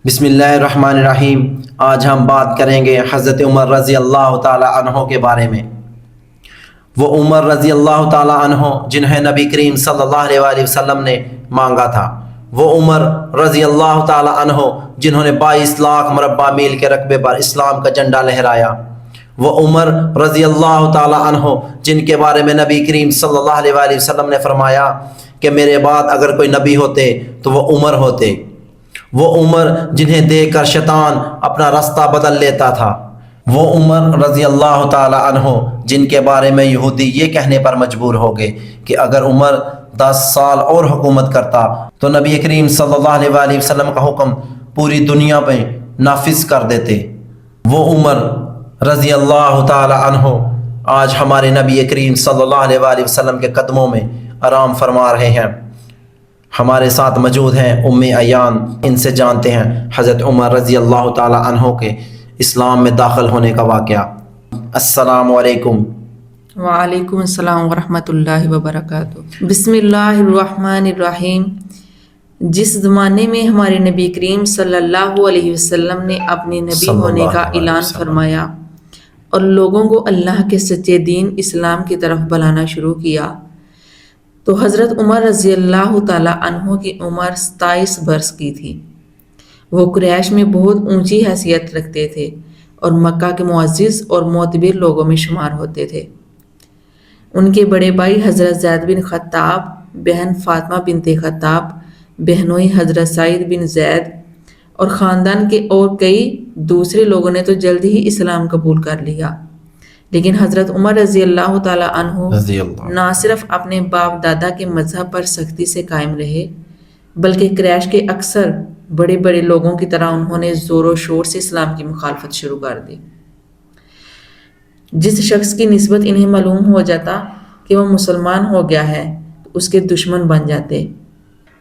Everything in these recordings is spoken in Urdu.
بسم اللہ الرحمن الرحیم۔ آج ہم بات کریں گے حضرت عمر رضی اللہ تعالی عنہ کے بارے میں۔ وہ عمر رضی اللہ تعالی عنہ جنہیں نبی کریم صلی اللہ علیہ وآلہ وسلم نے مانگا تھا، وہ عمر رضی اللہ تعالی عنہ جنہوں نے 22 لاکھ مربع میل کے رقبے پر اسلام کا جھنڈا لہرایا، وہ عمر رضی اللہ تعالی عنہ جن کے بارے میں نبی کریم صلی اللہ علیہ وآلہ وسلم نے فرمایا کہ میرے بعد اگر کوئی نبی ہوتے تو وہ عمر ہوتے، وہ عمر جنہیں دیکھ کر شیطان اپنا راستہ بدل لیتا تھا، وہ عمر رضی اللہ تعالی عنہ جن کے بارے میں یہودی یہ کہنے پر مجبور ہو گئے کہ اگر عمر 10 سال اور حکومت کرتا تو نبی کریم صلی اللہ علیہ وآلہ وسلم کا حکم پوری دنیا میں نافذ کر دیتے، وہ عمر رضی اللہ تعالی عنہ آج ہمارے نبی کریم صلی اللہ علیہ وآلہ وسلم کے قدموں میں آرام فرما رہے ہیں۔ ہمارے ساتھ موجود ہیں ام ایان، ان سے جانتے ہیں حضرت عمر رضی اللہ تعالی عنہ کے اسلام میں داخل ہونے کا واقعہ۔ السلام علیکم۔ وعلیکم السلام ورحمۃ اللہ وبرکاتہ۔ بسم اللہ الرحمن الرحیم۔ جس زمانے میں ہمارے نبی کریم صلی اللہ علیہ وسلم نے اپنے نبی ہونے کا اعلان فرمایا اور لوگوں کو اللہ کے سچے دین اسلام کی طرف بلانا شروع کیا، تو حضرت عمر رضی اللہ تعالی عنہ کی عمر 27 برس کی تھی۔ وہ قریش میں بہت اونچی حیثیت رکھتے تھے اور مکہ کے معزز اور معتبر لوگوں میں شمار ہوتے تھے۔ ان کے بڑے بھائی حضرت زید بن خطاب، بہن فاطمہ بنت خطاب، بہنوئی حضرت سعید بن زید اور خاندان کے اور کئی دوسرے لوگوں نے تو جلد ہی اسلام قبول کر لیا، لیکن حضرت عمر رضی اللہ تعالی عنہ نہ صرف اپنے باپ دادا کے مذہب پر سختی سے قائم رہے، بلکہ قریش کے اکثر بڑے بڑے لوگوں کی طرح انہوں نے زور و شور سے اسلام کی مخالفت شروع کر دی۔ جس شخص کی نسبت انہیں معلوم ہو جاتا کہ وہ مسلمان ہو گیا ہے تو اس کے دشمن بن جاتے۔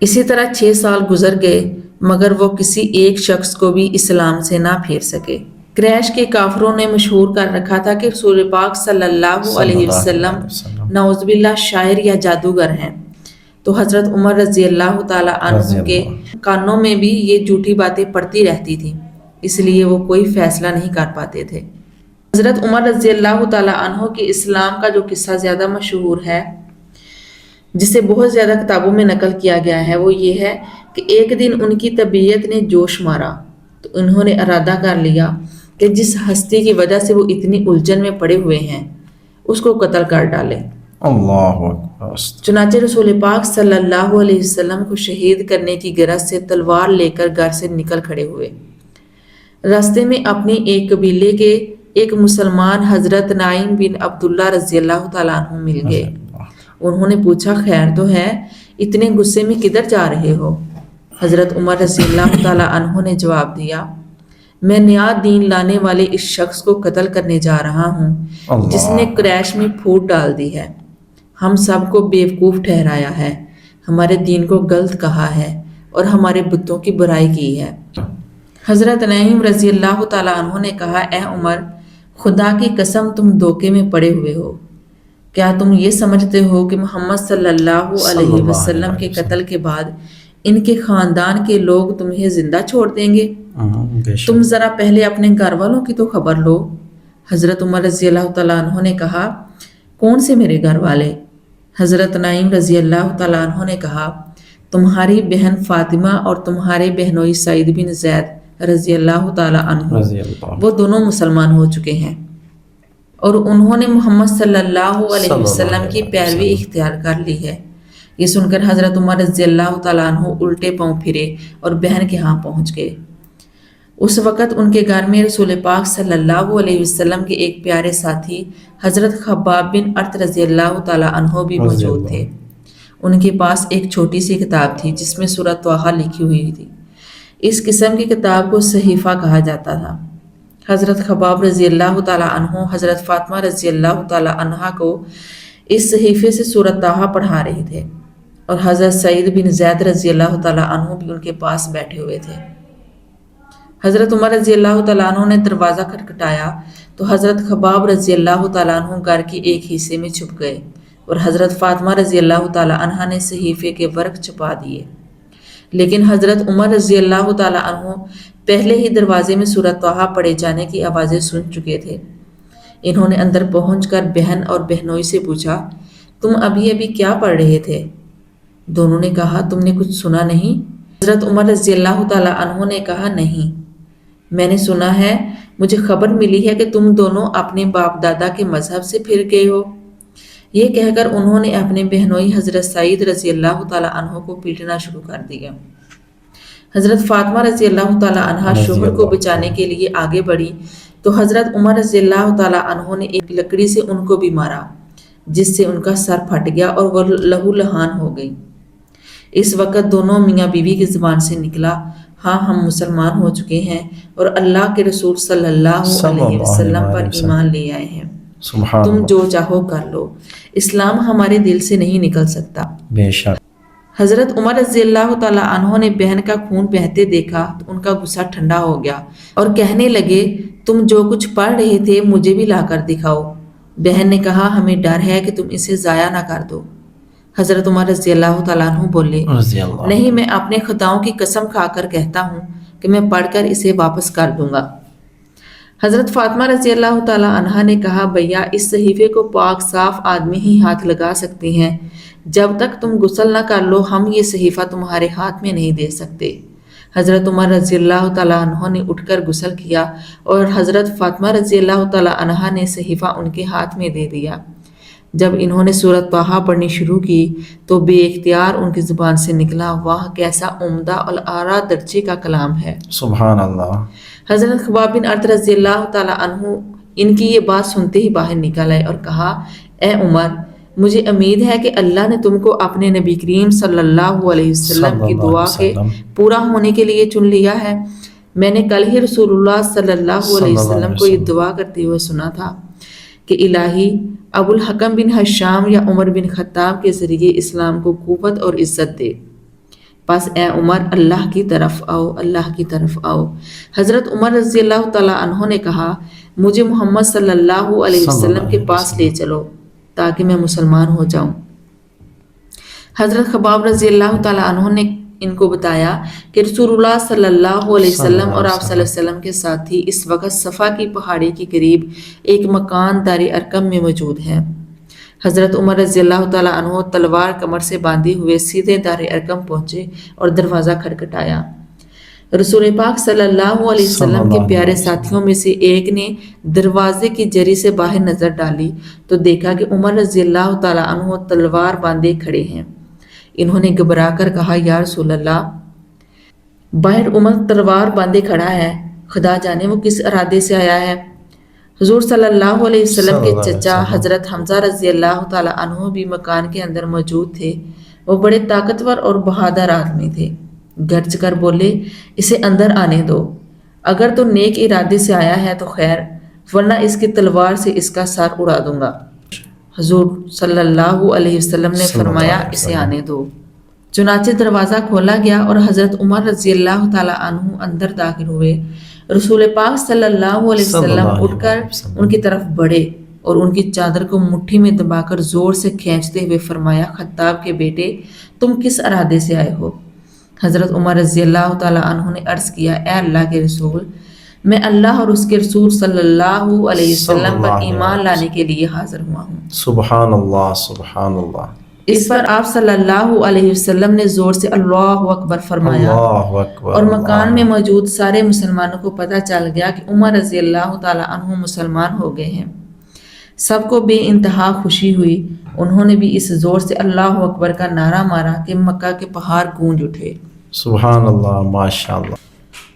اسی طرح 6 سال گزر گئے مگر وہ کسی ایک شخص کو بھی اسلام سے نہ پھیر سکے۔ قریش کے کافروں نے مشہور کر رکھا تھا کہ رسول پاک صلی اللہ علیہ وسلم نعوذ باللہ شاعر یا جادوگر ہیں، تو حضرت عمر رضی اللہ تعالی عنہ کے کانوں میں بھی یہ جھوٹی باتیں پڑتی رہتی تھیں، اس لیے وہ کوئی فیصلہ نہیں کر پاتے تھے۔ حضرت عمر رضی اللہ تعالی عنہ کے اسلام کا جو قصہ زیادہ مشہور ہے، جسے بہت زیادہ کتابوں میں نقل کیا گیا ہے، وہ یہ ہے کہ ایک دن ان کی طبیعت نے جوش مارا تو انہوں نے ارادہ کر لیا کہ جس ہستی کی وجہ سے وہ اتنی الجھن میں پڑے ہوئے ہیں اس کو قتل کر ڈالے۔ اللہ اکبر۔ چنانچہ رسول پاک صلی اللہ علیہ وسلم کو شہید کرنے کی غرض سے تلوار لے کر گھر سے نکل کھڑے ہوئے۔ راستے میں اپنے ایک قبیلے کے ایک مسلمان حضرت نعیم بن عبداللہ رضی اللہ تعالیٰ عنہ مل گئے۔ انہوں نے پوچھا خیر تو ہے، اتنے غصے میں کدھر جا رہے ہو؟ حضرت عمر رضی اللہ تعالیٰ عنہ نے جواب دیا، میں نیا دین لانے والے اس شخص کو قتل کرنے جا رہا ہوں جس نے قریش میں پھوٹ ڈال دی ہے، ہم سب کو بیوقوف ٹھہرایا ہے، ہمارے دین کو غلط کہا ہے اور ہمارے بتوں کی برائی کی ہے۔ حضرت نعیم رضی اللہ تعالیٰ عنہ نے کہا، اے عمر، خدا کی قسم تم دھوکے میں پڑے ہوئے ہو۔ کیا تم یہ سمجھتے ہو کہ محمد صلی اللہ علیہ وسلم کے قتل کے بعد ان کے خاندان کے لوگ تمہیں زندہ چھوڑ دیں گے؟ تم ذرا پہلے اپنے گھر والوں کی تو خبر لو۔ حضرت عمر رضی اللہ تعالیٰ عنہ نے کہا، کون سے میرے گھر والے؟ حضرت نعیم رضی اللہ تعالیٰ عنہ نے کہا، تمہاری بہن فاطمہ اور تمہارے بہنوئی سعید بن زید رضی اللہ تعالیٰ عنہ، وہ دونوں مسلمان ہو چکے ہیں اور انہوں نے محمد صلی اللہ علیہ وسلم کی پیروی اختیار کر لی ہے۔ یہ سن کر حضرت عمر رضی اللہ تعالیٰ عنہ الٹے پاؤں پھرے اور بہن کے ہاں پہنچ گئے۔ اس وقت ان کے گھر میں رسول پاک صلی اللہ علیہ وسلم کے ایک پیارے ساتھی حضرت خباب بن ارت رضی اللہ تعالیٰ عنہ بھی موجود تھے۔ ان کے پاس ایک چھوٹی سی کتاب تھی جس میں سورۃ طٰہٰ لکھی ہوئی تھی۔ اس قسم کی کتاب کو صحیفہ کہا جاتا تھا۔ حضرت خباب رضی اللہ تعالیٰ عنہ حضرت فاطمہ رضی اللہ تعالیٰ عنہا کو اس صحیفے سے سورۃ طٰہٰ پڑھا رہے تھے اور حضرت سعید بن زید رضی اللہ تعالیٰ عنہ بھی ان کے پاس بیٹھے ہوئے تھے۔ حضرت عمر رضی اللہ تعالیٰ عنہ نے دروازہ کھٹکھٹایا تو حضرت خباب رضی اللہ تعالیٰ عنہ گھر کی ایک حصے میں چھپ گئے اور حضرت فاطمہ رضی اللہ تعالیٰ عنہا نے صحیفے کے ورق چھپا دیے، لیکن حضرت عمر رضی اللہ تعالیٰ عنہ پہلے ہی دروازے میں سورۃ طٰہٰ پڑھے جانے کی آوازیں سن چکے تھے۔ انہوں نے اندر پہنچ کر بہن اور بہنوئی سے پوچھا، تم ابھی کیا پڑھ رہے تھے؟ دونوں نے کہا، تم نے کچھ سنا نہیں؟ حضرت عمر رضی اللہ تعالیٰ عنہ نے کہا، نہیں، میں نے سنا ہے، مجھے خبر ملی ہے کہ تم دونوں اپنے باپ دادا کے مذہب سے پھر گئے ہو۔ یہ کہہ کر انہوں نے اپنے بہنوئی حضرت سعید رضی اللہ تعالیٰ عنہ کو پیٹنا شروع کر دیا۔ حضرت فاطمہ رضی اللہ تعالیٰ عنہا شوہر کو بچانے کے لیے آگے بڑھی تو حضرت عمر رضی اللہ تعالیٰ عنہ نے ایک لکڑی سے ان کو بھی مارا، جس سے ان کا سر پھٹ گیا اور وہ لہو لہان ہو گئی۔ اس وقت دونوں میاں بیوی کی زبان سے نکلا، ہاں ہم مسلمان ہو چکے ہیں اور اللہ کے رسول صلی اللہ علیہ وسلم پر ایمان لے آئے ہیں، تم جو چاہو کر لو، اسلام ہمارے دل سے نہیں نکل سکتا۔ بے شک۔ حضرت عمر رضی اللہ تعالیٰ عنہ نے بہن کا خون بہتے دیکھا تو ان کا غصہ ٹھنڈا ہو گیا اور کہنے لگے، تم جو کچھ پڑھ رہے تھے مجھے بھی لا کر دکھاؤ۔ بہن نے کہا، ہمیں ڈر ہے کہ تم اسے ضائع نہ کر دو۔ حضرت عمر رضی اللہ تعالیٰ عنہ بولے، نہیں، میں اپنے خطاؤں کی قسم کھا کر کہتا ہوں کہ میں پڑھ کر اسے واپس کر دوں گا۔ حضرت فاطمہ رضی اللہ تعالیٰ عنہا نے کہا، بھیا اس صحیفے کو پاک صاف آدمی ہی ہاتھ لگا سکتے ہیں، جب تک تم غسل نہ کر لو ہم یہ صحیفہ تمہارے ہاتھ میں نہیں دے سکتے۔ حضرت عمر رضی اللہ تعالیٰ عنہ نے اٹھ کر غسل کیا اور حضرت فاطمہ رضی اللہ تعالیٰ عنہا نے صحیفہ ان کے ہاتھ میں دے دیا۔ جب انہوں نے سورۃ طٰہٰ پڑھنی شروع کی تو بے اختیار ان کی زبان سے نکلا، واہ کیسا عمدہ اور اعلیٰ درجے کا کلام ہے، سبحان اللہ۔ حضرت خباب بن ارت رضی اللہ تعالیٰ عنہ ان کی یہ بات سنتے ہی باہر نکل آئے اور کہا، اے عمر، مجھے امید ہے کہ اللہ نے تم کو اپنے نبی کریم صلی اللہ علیہ وسلم کی دعا کے پورا ہونے کے لیے چن لیا ہے۔ میں نے کل ہی رسول اللہ صلی اللہ علیہ وسلم کو یہ دعا کرتے ہوئے سنا تھا کہ الہی ابو الحکم بن حشام یا عمر بن خطاب کے ذریعے اسلام کو قوت اور عزت دے۔ پس اے عمر، اللہ کی طرف آؤ، اللہ کی طرف آؤ۔ حضرت عمر رضی اللہ تعالیٰ عنہ نے کہا، مجھے محمد صلی اللہ علیہ وسلم کے پاس لے چلو تاکہ میں مسلمان ہو جاؤں۔ حضرت خباب رضی اللہ تعالیٰ عنہ نے ان کو بتایا کہ رسول اللہ صلی اللہ علیہ وسلم اور آپ صلی اللہ علیہ وسلم کے ساتھی اس وقت صفا کی پہاڑی کے قریب ایک مکان دار ارقم میں موجود ہے۔ حضرت عمر رضی اللہ تعالیٰ عنہ تلوار کمر سے باندھے ہوئے سیدھے دار ارقم پہنچے اور دروازہ کھٹکھٹایا۔ رسول پاک صلی اللہ علیہ وسلم کے پیارے ساتھیوں میں سے ایک نے دروازے کی جری سے باہر نظر ڈالی تو دیکھا کہ عمر رضی اللہ تعالیٰ عنہ تلوار باندھے کھڑے ہیں۔ انہوں نے گھبرا کر کہا، یا رسول اللہ، باہر عمر تلوار باندھے کھڑا ہے، خدا جانے وہ کس ارادے سے آیا ہے۔ حضور صلی اللہ علیہ وسلم کے چچا حضرت حمزہ رضی اللہ تعالیٰ عنہ بھی مکان کے اندر موجود تھے۔ وہ بڑے طاقتور اور بہادر آدمی تھے۔ گرج کر بولے، اسے اندر آنے دو، اگر تو نیک ارادے سے آیا ہے تو خیر، ورنہ اس کی تلوار سے اس کا سر اڑا دوں گا۔ حضور صلی اللہ علیہ وسلم نے فرمایا، اسے آنے دو۔ چنانچہ دروازہ کھولا گیا اور حضرت عمر رضی اللہ تعالیٰ عنہ اندر داخل ہوئے۔ رسول پاک صلی اللہ علیہ وسلم اٹھ کر ان کی طرف بڑھے اور ان کی چادر کو مٹھی میں دبا کر زور سے کھینچتے ہوئے فرمایا، خطاب کے بیٹے، تم کس ارادے سے آئے ہو؟ حضرت عمر رضی اللہ تعالیٰ عنہ نے عرض کیا، اے اللہ کے رسول، میں اللہ اور اس کے رسول صلی اللہ علیہ وسلم پر ایمان لانے کے لیے حاضر ہوا ہوں۔ سبحان اللہ، سبحان اللہ۔ اس پر آپ صلی اللہ علیہ وسلم نے زور سے اللہ اکبر فرمایا اللہ اکبر، اور مکان میں موجود سارے مسلمانوں کو پتہ چل گیا کہ عمر رضی اللہ تعالیٰ عنہ مسلمان ہو گئے ہیں۔ سب کو بے انتہا خوشی ہوئی۔ انہوں نے بھی اس زور سے اللہ اکبر کا نعرہ مارا کہ مکہ کے پہاڑ گونج اٹھے۔ سبحان اللہ، ماشاء اللہ۔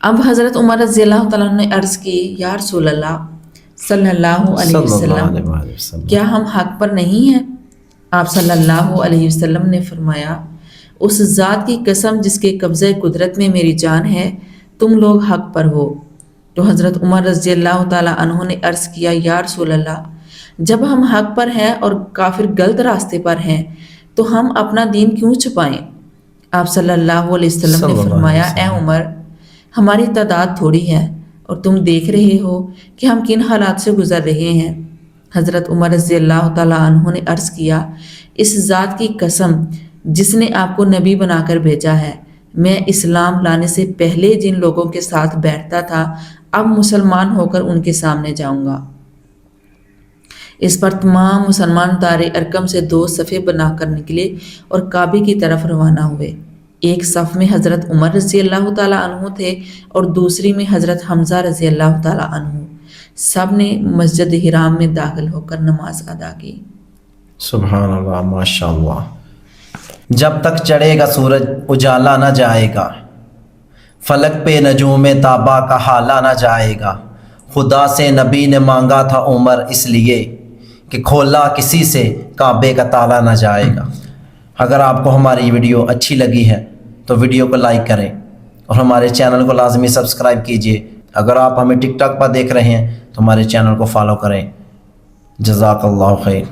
اب حضرت عمر رضی اللہ تعالیٰ عنہ نے عرض کی، یا رسول اللہ صلی اللہ علیہ وسلم، کیا ہم حق پر نہیں ہیں؟ آپ صلی اللہ علیہ وسلم نے فرمایا، اس ذات کی قسم جس کے قبضہ قدرت میں میری جان ہے، تم لوگ حق پر ہو۔ تو حضرت عمر رضی اللہ تعالیٰ عنہ نے عرض کیا، یا رسول اللہ، جب ہم حق پر ہیں اور کافر غلط راستے پر ہیں تو ہم اپنا دین کیوں چھپائیں؟ آپ صلی اللہ علیہ وسلم نے فرمایا، اے عمر، ہماری تعداد تھوڑی ہے اور تم دیکھ رہے ہو کہ ہم کن حالات سے گزر رہے ہیں۔ حضرت عمر رضی اللہ تعالیٰ عنہ نے عرض کیا، اس ذات کی قسم جس نے آپ کو نبی بنا کر بھیجا ہے، میں اسلام لانے سے پہلے جن لوگوں کے ساتھ بیٹھتا تھا اب مسلمان ہو کر ان کے سامنے جاؤں گا۔ اس پر تمام مسلمان دار ارقم سے 2 صفیں بنا کر نکلے اور کعبے کی طرف روانہ ہوئے۔ ایک صف میں حضرت عمر رضی اللہ تعالیٰ عنہ تھے اور دوسری میں حضرت حمزہ رضی اللہ تعالیٰ عنہ۔ سب نے مسجد حرام میں داخل ہو کر نماز ادا کی۔ سبحان اللہ، ماشاء اللہ۔ جب تک چڑھے گا سورج اجالا نہ جائے گا، فلک پہ نجوم تابا کا حالا نہ جائے گا۔ خدا سے نبی نے مانگا تھا عمر اس لیے کہ کھولا کسی سے کعبے کا تالا نہ جائے گا۔ اگر آپ کو ہماری ویڈیو اچھی لگی ہے تو ویڈیو کو لائک کریں اور ہمارے چینل کو لازمی سبسکرائب کیجیے۔ اگر آپ ہمیں ٹک ٹاک پر دیکھ رہے ہیں تو ہمارے چینل کو فالو کریں۔ جزاک اللہ خیر۔